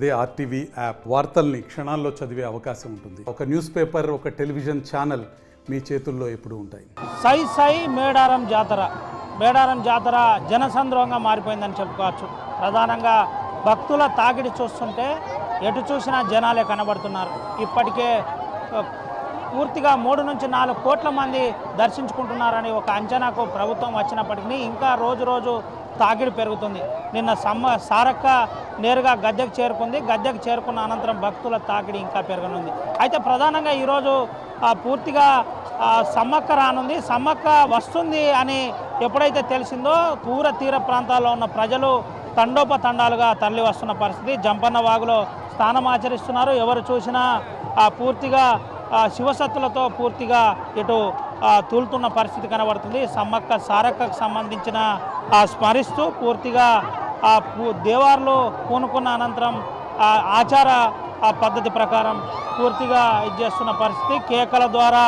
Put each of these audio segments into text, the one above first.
అదే RTV app వార్తల్ని క్షణాల్లో చదివే అవకాశం ఉంటుంది. ఒక న్యూస్ పేపర్, ఒక టెలివిజన్ ఛానల్ మీ చేతుల్లో ఎప్పుడూ ఉంటాయి. సై సై మేడారం జాతర జనసంద్రోహంగా మారిపోయిందని చెప్పుకోవచ్చు. ప్రధానంగా భక్తుల తాకిడి చూస్తుంటే ఎటు చూసినా జనాలే కనబడుతున్నారు. ఇప్పటికే పూర్తిగా 3 నుంచి 4 కోట్ల మంది దర్శించుకుంటున్నారని ఒక అంచనాకు ప్రభుత్వం వచ్చినప్పటికీ ఇంకా రోజు తాకిడి పెరుగుతుంది. నిన్న సారక్క నేరుగా గద్దెకు చేరుకుంది. గద్దెకు చేరుకున్న అనంతరం భక్తుల తాకిడి ఇంకా పెరగనుంది. అయితే ప్రధానంగా ఈరోజు పూర్తిగా సమ్మక్క రానుంది. సమ్మక్క వస్తుంది అని ఎప్పుడైతే తెలిసిందో తీర ప్రాంతాల్లో ఉన్న ప్రజలు తండోపతండాలుగా తరలి వస్తున్న పరిస్థితి. జంపన్న వాగులో స్నానమాచరిస్తున్నారు. ఎవరు చూసినా పూర్తిగా శివసత్తులతో పూర్తిగా ఇటు తూలుతున్న పరిస్థితి కనబడుతుంది. సమ్మక్క సారక్కకు సంబంధించిన స్మరిస్తూ పూర్తిగా దేవార్లు పూనుకున్న అనంతరం ఆచార పద్ధతి ప్రకారం పూర్తిగా చేస్తున్న పరిస్థితి. కేకల ద్వారా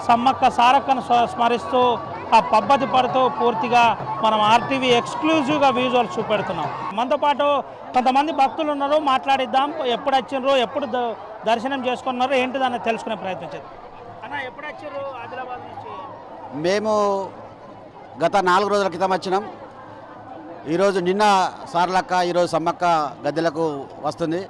సమ్మక్క సారక్కను స్మరిస్తూ పద్ధతి పడుతూ పూర్తిగా మనం ఆర్టీవీ ఎక్స్క్లూజివ్గా విజువల్స్ చూపెడుతున్నాం. మనతో పాటు కొంతమంది భక్తులు ఉన్నారు, మాట్లాడిద్దాం. ఎప్పుడు వచ్చిండ్రు, ఎప్పుడు దర్శనం చేసుకున్నారు, ఏంటిదని తెలుసుకునే ప్రయత్నం చేద్దాం. అన్న, ఎప్పుడు వచ్చారు ఆదిలాబాద్ నుంచి? మేము గత 4 రోజుల క్రితం వచ్చినాం. ఈరోజు నిన్న సార్లక్క, ఈరోజు సమ్మక్క గద్దెలకు వస్తుంది.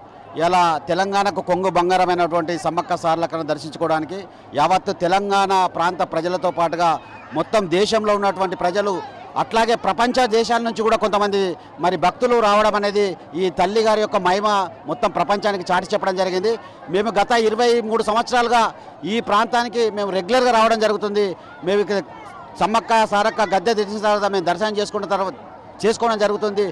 ఇలా తెలంగాణకు కొంగు బంగారమైనటువంటి సమ్మక్క సార్లక్కను దర్శించుకోవడానికి యావత్తు తెలంగాణ ప్రాంత ప్రజలతో పాటుగా మొత్తం దేశంలో ఉన్నటువంటి ప్రజలు, అట్లాగే ప్రపంచ దేశాల నుంచి కూడా కొంతమంది మరి భక్తులు రావడం అనేది ఈ తల్లి గారి యొక్క మహిమ మొత్తం ప్రపంచానికి చాటి చెప్పడం జరిగింది. మేము గత 23 సంవత్సరాలుగా ఈ ప్రాంతానికి మేము రెగ్యులర్గా రావడం జరుగుతుంది. మేము ఇక్కడ సమ్మక్క సారక్క గద్దె తెచ్చిన తర్వాత మేము దర్శనం చేసుకోవడం జరుగుతుంది.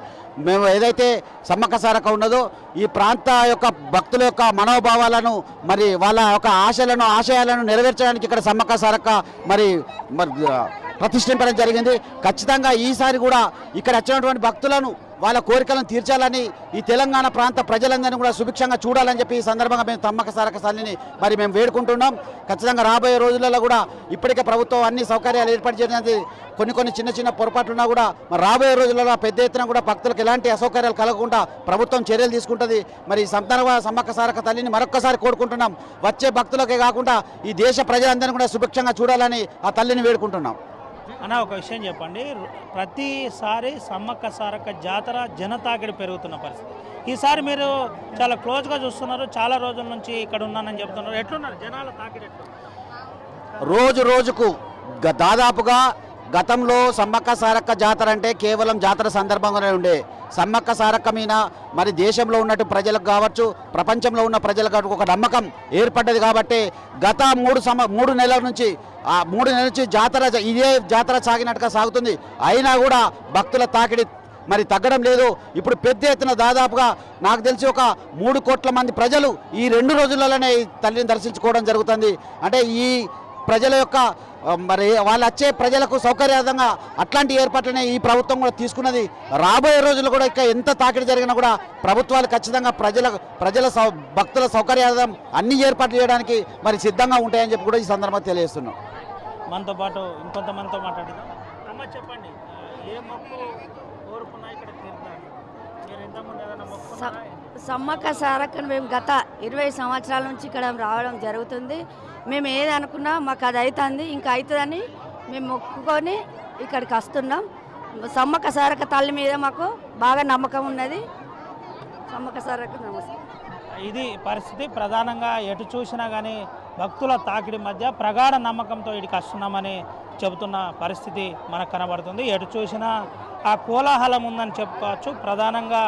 మేము ఏదైతే సమ్మక్క సారక్క ఉన్నదో ఈ ప్రాంత యొక్క భక్తుల యొక్క మనోభావాలను మరి వాళ్ళ యొక్క ఆశయాలను నెరవేర్చడానికి ఇక్కడ సమ్మక్క సారక్క మరి ప్రతిష్ఠించడం జరిగింది. ఖచ్చితంగా ఈసారి కూడా ఇక్కడ వచ్చినటువంటి భక్తులను వాళ్ళ కోరికలను తీర్చాలని, ఈ తెలంగాణ ప్రాంత ప్రజలందరినీ కూడా సుభిక్షంగా చూడాలని చెప్పి ఈ సందర్భంగా మేము సమ్మక్క సారక్క తల్లిని మరి మేము వేడుకుంటున్నాం. ఖచ్చితంగా రాబోయే రోజులలో కూడా ఇప్పటికే ప్రభుత్వం అన్ని సౌకర్యాలు ఏర్పాటు చేయడానికి కొన్ని చిన్న పొరపాట్లున్నా కూడా మరి రాబోయే రోజులలో పెద్ద ఎత్తున కూడా భక్తులకు ఎలాంటి అసౌకర్యాలు కలగకుండా ప్రభుత్వం చర్యలు తీసుకుంటుంది. మరి ఈ సందర్భంగా సమ్మక్క సారక్క తల్లిని మరొక్కసారి కోరుకుంటున్నాం. వచ్చే భక్తులకే కాకుండా ఈ దేశ ప్రజలందరినీ కూడా సుభిక్షంగా చూడాలని ఆ తల్లిని వేడుకుంటున్నాం. అన్న, ఒక విషయం చెప్పండి. ప్రతిసారి సమ్మక్క సారక్క జాతర జనతాకిడి పెరుగుతున్న పరిస్థితి. ఈసారి మీరు చాలా క్లోజ్గా చూస్తున్నారు, చాలా రోజుల నుంచి ఇక్కడ ఉన్నానని చెప్తున్నారు. ఎట్లున్నారు జనాల తాకిడి? రోజుకు దాదాపుగా గతంలో సమ్మక్క సారక్క జాతర అంటే కేవలం జాతర సందర్భంగానే ఉండే. సమ్మక్క సారక్క మీద మరి దేశంలో ఉన్నట్టు ప్రజలకు కావచ్చు, ప్రపంచంలో ఉన్న ప్రజలకు ఒక నమ్మకం ఏర్పడ్డది. కాబట్టి గత 3 నెలల నుంచి ఇదే జాతర సాగినట్టుగా సాగుతుంది. అయినా కూడా భక్తుల తాకిడి మరి తగ్గడం లేదు. ఇప్పుడు పెద్ద ఎత్తున దాదాపుగా నాకు తెలిసి ఒక 3 కోట్ల మంది ప్రజలు ఈ 2 రోజులలోనే ఈ తల్లిని దర్శించుకోవడం జరుగుతుంది. అంటే ఈ ప్రజల యొక్క మరి వాళ్ళు వచ్చే ప్రజలకు సౌకర్యవంతంగా అట్లాంటి ఏర్పాట్లనే ఈ ప్రభుత్వం కూడా తీసుకున్నది. రాబోయే రోజుల్లో కూడా ఇంకా ఎంత తాకిడి జరిగినా కూడా ప్రభుత్వాలు ఖచ్చితంగా భక్తుల సౌకర్యార్థం అన్ని ఏర్పాట్లు చేయడానికి మరి సిద్ధంగా ఉంటాయని చెప్పి కూడా ఈ సందర్భంగా తెలియజేస్తున్నాం. మనతో పాటు ఇంకొంతమందితో మాట్లాడిద్దాం. అమ్మ, చెప్పండి, ఏ మొక్కు కోరుకున్నా ఇక్కడ తీరుతారు? మీరు ఇంతకుముందు ఏదైనా మొక్కున్నారా? సమ్మక్క సారక్కను మేము గత 20 సంవత్సరాల నుంచి ఇక్కడ రావడం జరుగుతుంది. మేము ఏది అనుకున్నా మాకు అది అవుతుంది, ఇంకా అవుతుందని మేము మొక్కుకొని ఇక్కడికి వస్తున్నాం. సమ్మక్క సారక్క తల్లి మీద మాకు బాగా నమ్మకం ఉన్నది. సమ్మక్క సారక్క నమస్కారం. ఇది పరిస్థితి. ప్రధానంగా ఎటు చూసినా కానీ భక్తుల తాకిడి మధ్య ప్రగాఢ నమ్మకంతో ఇక్కడికి వస్తున్నామని చెబుతున్న పరిస్థితి మనకు కనబడుతుంది. ఎటు చూసినా ఆ కోలాహలం ఉందని చెప్పుకోవచ్చు. ప్రధానంగా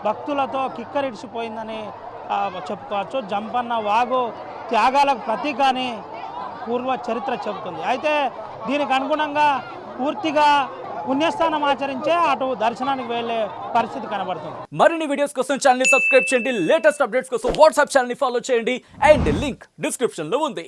భక్తులతో కిక్కరిడిసిపోయిందని చెప్పుకోవచ్చు. జంపన్న వాగు త్యాగాలకు ప్రతీక అని పూర్వ చరిత్ర చెబుతుంది. అయితే దీనికి అనుగుణంగా పూర్తిగా పుణ్యస్థానం ఆచరించే అటు దర్శనానికి వెళ్లే పరిస్థితి కనబడుతుంది. మరిన్ని వీడియోస్ కోసం ఛానల్ ని సబ్స్క్రైబ్ చేయండి. లేటెస్ట్ అప్డేట్స్ కోసం వాట్సాప్ ఛానల్ ని ఫాలో చేయండి. అండ్ లింక్ డిస్క్రిప్షన్ లో ఉంది.